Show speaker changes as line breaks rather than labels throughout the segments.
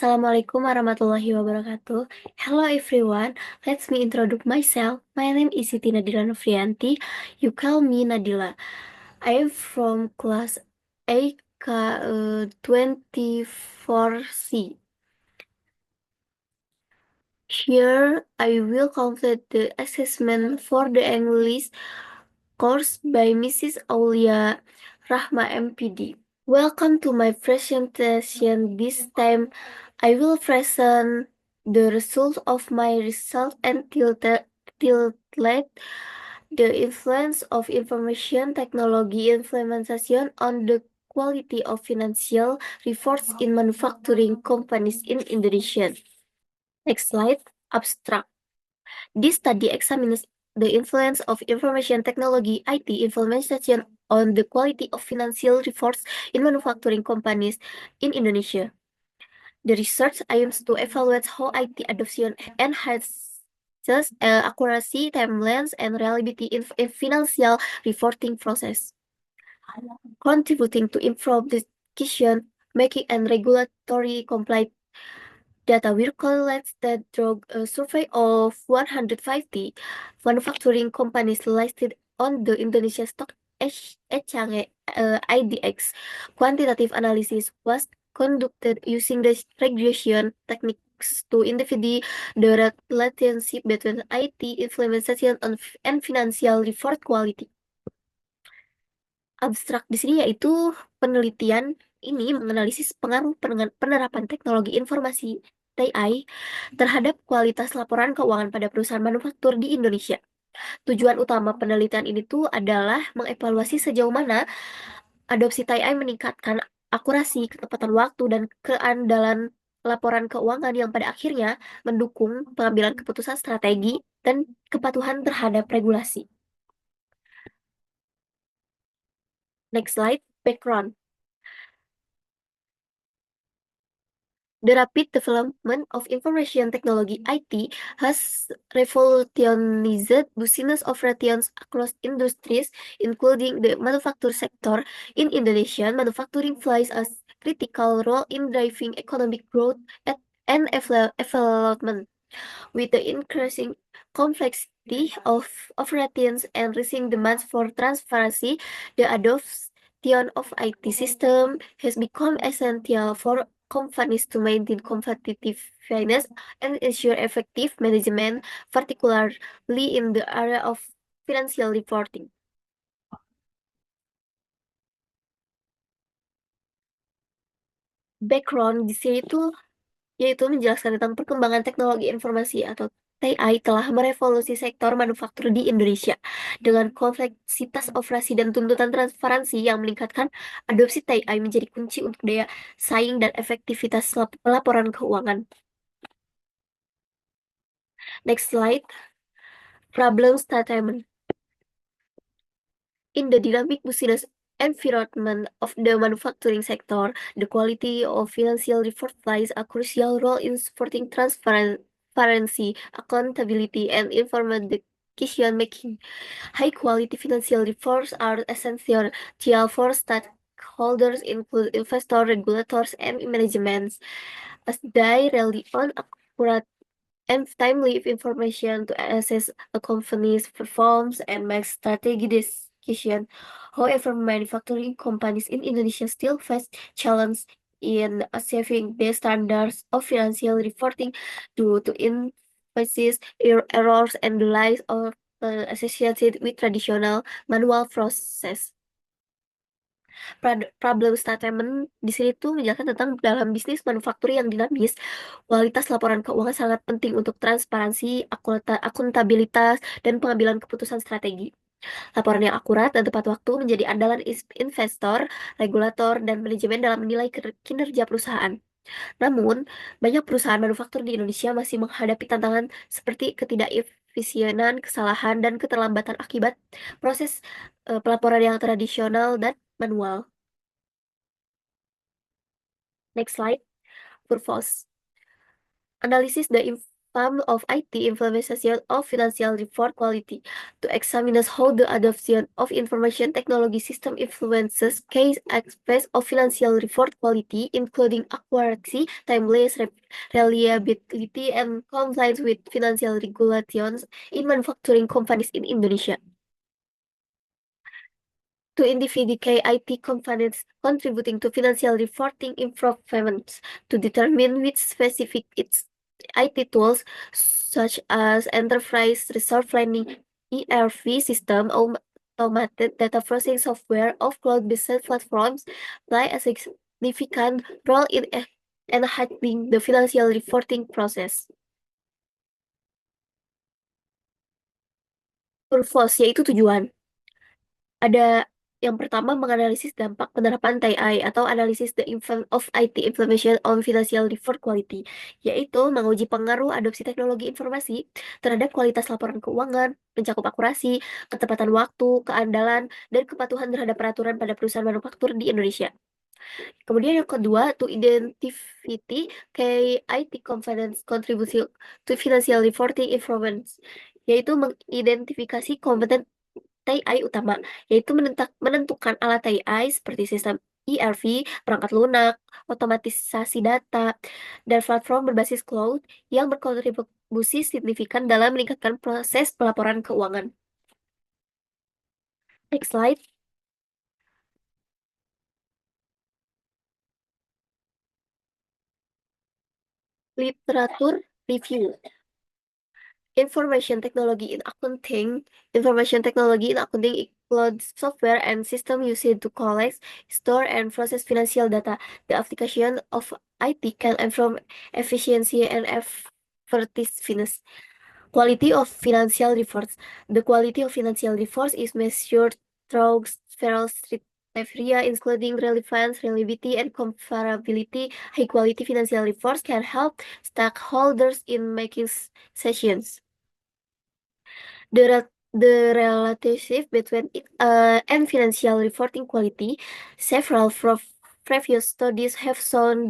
Assalamualaikum warahmatullahi wabarakatuh. Hello everyone, let me introduce myself. My name is Siti Nadila Nofrianti. You call me Nadila. I am from class AK 24C. Here I will complete the assessment for the English course by Mrs. Aulia Rahma MPD. Welcome to my presentation. This time I will present the result of my research and tilted the influence of information technology implementation on the quality of financial reports in manufacturing companies in Indonesia. Next slide, abstract. This study examines the influence of information technology (IT) implementation on the quality of financial reports in manufacturing companies in Indonesia. The research aims to evaluate how IT adoption enhances accuracy, timelines, and reliability in financial reporting process, contributing to improved decision making and regulatory compliance. Data we collected through a survey of 150 manufacturing companies listed on the Indonesia Stock Exchange IDX. Quantitative analysis was conducted using the regression techniques to identify the relationship between IT implementation and financial report quality. Abstrak di sini yaitu penelitian ini menganalisis pengaruh penerapan teknologi informasi (TI) terhadap kualitas laporan keuangan pada perusahaan manufaktur di Indonesia. Tujuan utama penelitian ini tuh adalah mengevaluasi sejauh mana adopsi TI meningkatkan akurasi, ketepatan waktu, dan keandalan laporan keuangan yang pada akhirnya mendukung pengambilan keputusan strategi dan kepatuhan terhadap regulasi. Next slide, background. The rapid development of information technology (IT) has revolutionized business operations across industries, including the manufacturing sector. In Indonesia, manufacturing plays a critical role in driving economic growth and development. With the increasing complexity of operations and rising demands for transparency, the adoption of IT systems has become essential for companies to maintain competitiveness and ensure effective management, particularly in the area of financial reporting. Background di sini itu yaitu menjelaskan tentang perkembangan teknologi informasi atau TI telah merevolusi sektor manufaktur di Indonesia. Dengan kompleksitas operasi dan tuntutan transparansi yang meningkatkan, adopsi TI menjadi kunci untuk daya saing dan efektivitas laporan keuangan. Next slide. Problem statement. In the dynamic business environment of the manufacturing sector, the quality of financial report plays a crucial role in supporting transparency, accountability, and informed decision making. High quality financial reports are essential for stakeholders, include investors, regulators, and managements, as they rely on accurate and timely information to assess a company's performance and make strategic decisions. However, manufacturing companies in Indonesia still face challenges in achieving the standards of financial reporting due to inefficiencies, errors, and delays associated with traditional manual process. Problem statement di sini tuh menjelaskan tentang dalam bisnis manufaktur yang dinamis, kualitas laporan keuangan sangat penting untuk transparansi, akuntabilitas, dan pengambilan keputusan strategi. Laporan yang akurat dan tepat waktu menjadi andalan investor, regulator, dan manajemen dalam menilai kinerja perusahaan. Namun, banyak perusahaan manufaktur di Indonesia masih menghadapi tantangan seperti ketidakefisienan, kesalahan, dan keterlambatan akibat proses pelaporan yang tradisional dan manual. Next slide. Purpose. Analysis the Some of IT implementation of financial report quality to examine how the adoption of information technology system influences key aspects of financial report quality, including accuracy, timeliness, reliability, and compliance with financial regulations in manufacturing companies in Indonesia. To indicate IT components contributing to financial reporting improvements to determine which specific its IT tools such as enterprise resource planning ERP system, automated data processing software of cloud-based platforms play a significant role in enhancing the financial reporting process. Purpose yaitu tujuan. Ada yang pertama menganalisis dampak penerapan TI atau analisis the impact of IT implementation on financial report quality, yaitu menguji pengaruh adopsi teknologi informasi terhadap kualitas laporan keuangan, mencakup akurasi, ketepatan waktu, keandalan, dan kepatuhan terhadap peraturan pada perusahaan manufaktur di Indonesia. Kemudian yang kedua, to identify key IT components contribution to financial reporting improvements, yaitu mengidentifikasi kompeten TI utama, yaitu menentukan alat TI seperti sistem ERP, perangkat lunak, otomatisasi data, dan platform berbasis cloud yang berkontribusi signifikan dalam meningkatkan proses pelaporan keuangan. Next slide. Literatur review. Information technology in accounting. Information technology in accounting includes software and system used to collect, store, and process financial data. The application of IT can improve efficiency and effectiveness. Quality of financial reports. The quality of financial reports is measured through several criteria, including relevance, reliability, and comparability. High-quality financial reports can help stakeholders in making decisions. The relationship between it and financial reporting quality. Several previous studies have shown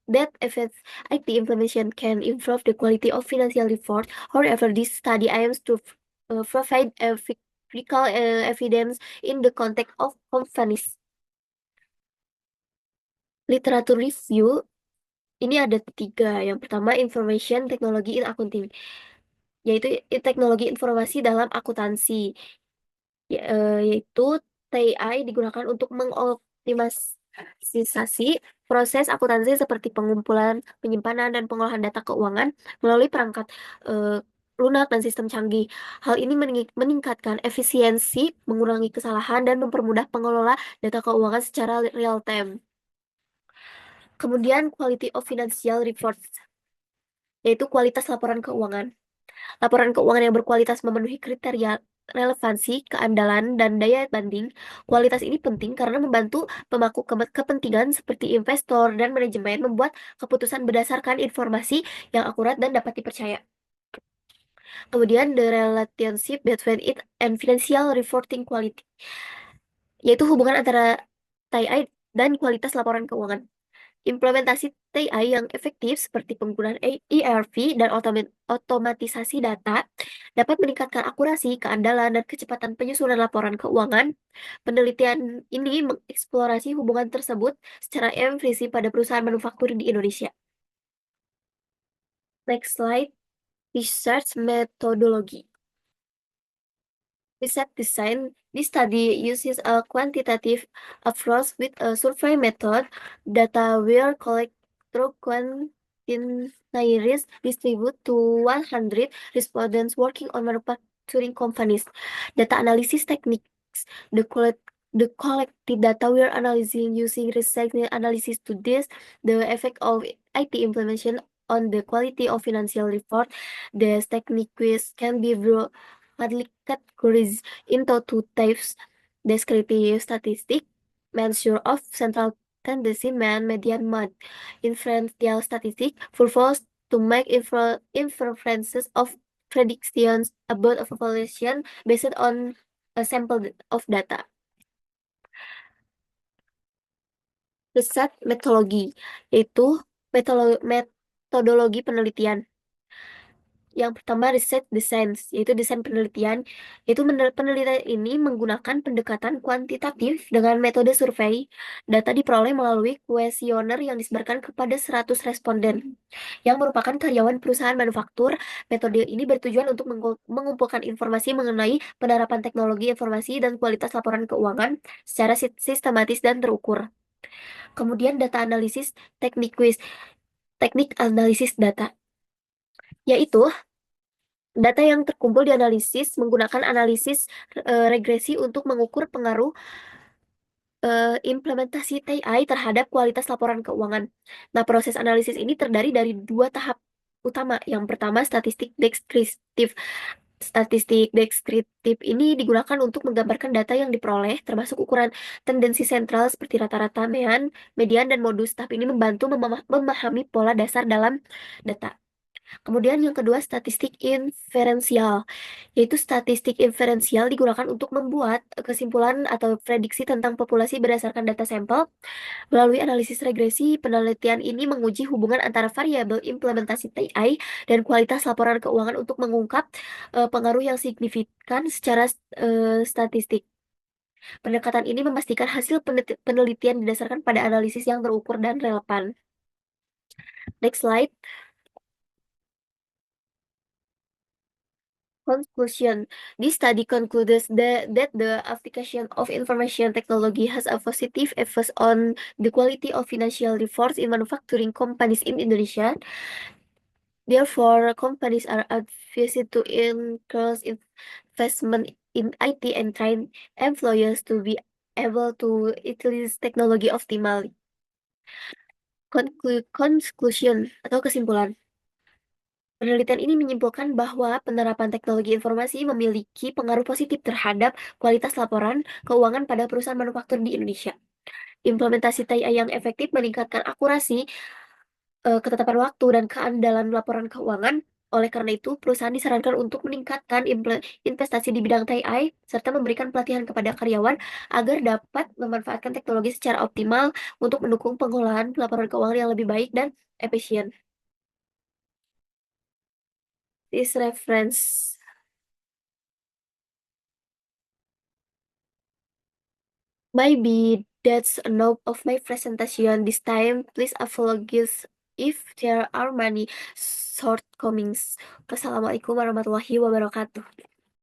that effective IT implementation can improve the quality of financial report. However, this study aims to provide empirical evidence in the context of companies. Literatur review ini ada 3. Yang pertama, information technology in accounting, yaitu teknologi informasi dalam akuntansi. Yaitu TI digunakan untuk mengoptimalisasi proses akuntansi seperti pengumpulan, penyimpanan, dan pengolahan data keuangan melalui perangkat lunak dan sistem canggih. Hal ini meningkatkan efisiensi, mengurangi kesalahan, dan mempermudah pengelola data keuangan secara real time. Kemudian quality of financial reports, yaitu kualitas laporan keuangan. Laporan keuangan yang berkualitas memenuhi kriteria relevansi, keandalan, dan daya banding. Kualitas ini penting karena membantu pemangku kepentingan seperti investor dan manajemen membuat keputusan berdasarkan informasi yang akurat dan dapat dipercaya. Kemudian the relationship between it and financial reporting quality, yaitu hubungan antara TI dan kualitas laporan keuangan. Implementasi TI yang efektif seperti penggunaan ERP dan otomatisasi data dapat meningkatkan akurasi, keandalan, dan kecepatan penyusunan laporan keuangan. Penelitian ini mengeksplorasi hubungan tersebut secara empiris pada perusahaan manufaktur di Indonesia. Next slide. Research methodology. Research design. This study uses a quantitative approach with a survey method. Data were collected through questionnaires distributed to 100 respondents working on manufacturing companies. Data analysis techniques. The collected data were analyzing using research analysis to test the effect of IT implementation on the quality of financial report. The techniques can be broadly categorized into 2 types: descriptive statistic, measure of central tendency, median mode. Inferential statistic purpose to make inferences of predictions about a population based on a sample of data. Research methodology, yaitu metodologi penelitian. Yang pertama research design, yaitu desain penelitian. Itu penelitian ini menggunakan pendekatan kuantitatif dengan metode survei. Data diperoleh melalui kuesioner yang disebarkan kepada 100 responden yang merupakan karyawan perusahaan manufaktur. Metode ini bertujuan untuk mengumpulkan informasi mengenai penerapan teknologi informasi dan kualitas laporan keuangan secara sistematis dan terukur. Kemudian data analisis teknik quiz, teknik analisis data, yaitu data yang terkumpul dianalisis menggunakan analisis regresi untuk mengukur pengaruh implementasi TI terhadap kualitas laporan keuangan. Nah, proses analisis ini terdiri dari dua tahap utama. Yang pertama, statistik deskriptif. Statistik deskriptif ini digunakan untuk menggambarkan data yang diperoleh, termasuk ukuran tendensi sentral seperti rata-rata, median, dan modus. Tahap ini membantu memahami pola dasar dalam data. Kemudian yang kedua, statistik inferensial, yaitu statistik inferensial digunakan untuk membuat kesimpulan atau prediksi tentang populasi berdasarkan data sampel. Melalui analisis regresi, penelitian ini menguji hubungan antara variabel implementasi TI dan kualitas laporan keuangan untuk mengungkap pengaruh yang signifikan secara statistik. Pendekatan ini memastikan hasil penelitian didasarkan pada analisis yang terukur dan relevan. Next slide. Conclusion. This study concludes that the application of information technology has a positive effect on the quality of financial reports in manufacturing companies in Indonesia. Therefore, companies are advised to increase investment in IT and train employees to be able to utilize technology optimally. Conclusion atau kesimpulan. Penelitian ini menyimpulkan bahwa penerapan teknologi informasi memiliki pengaruh positif terhadap kualitas laporan keuangan pada perusahaan manufaktur di Indonesia. Implementasi TI yang efektif meningkatkan akurasi, ketetapan waktu, dan keandalan laporan keuangan. Oleh karena itu, perusahaan disarankan untuk meningkatkan investasi di bidang TI serta memberikan pelatihan kepada karyawan agar dapat memanfaatkan teknologi secara optimal untuk mendukung pengolahan laporan keuangan yang lebih baik dan efisien. This reference. Maybe that's enough of my presentation this time. Please apologize if there are many shortcomings. Wassalamualaikum warahmatullahi wabarakatuh.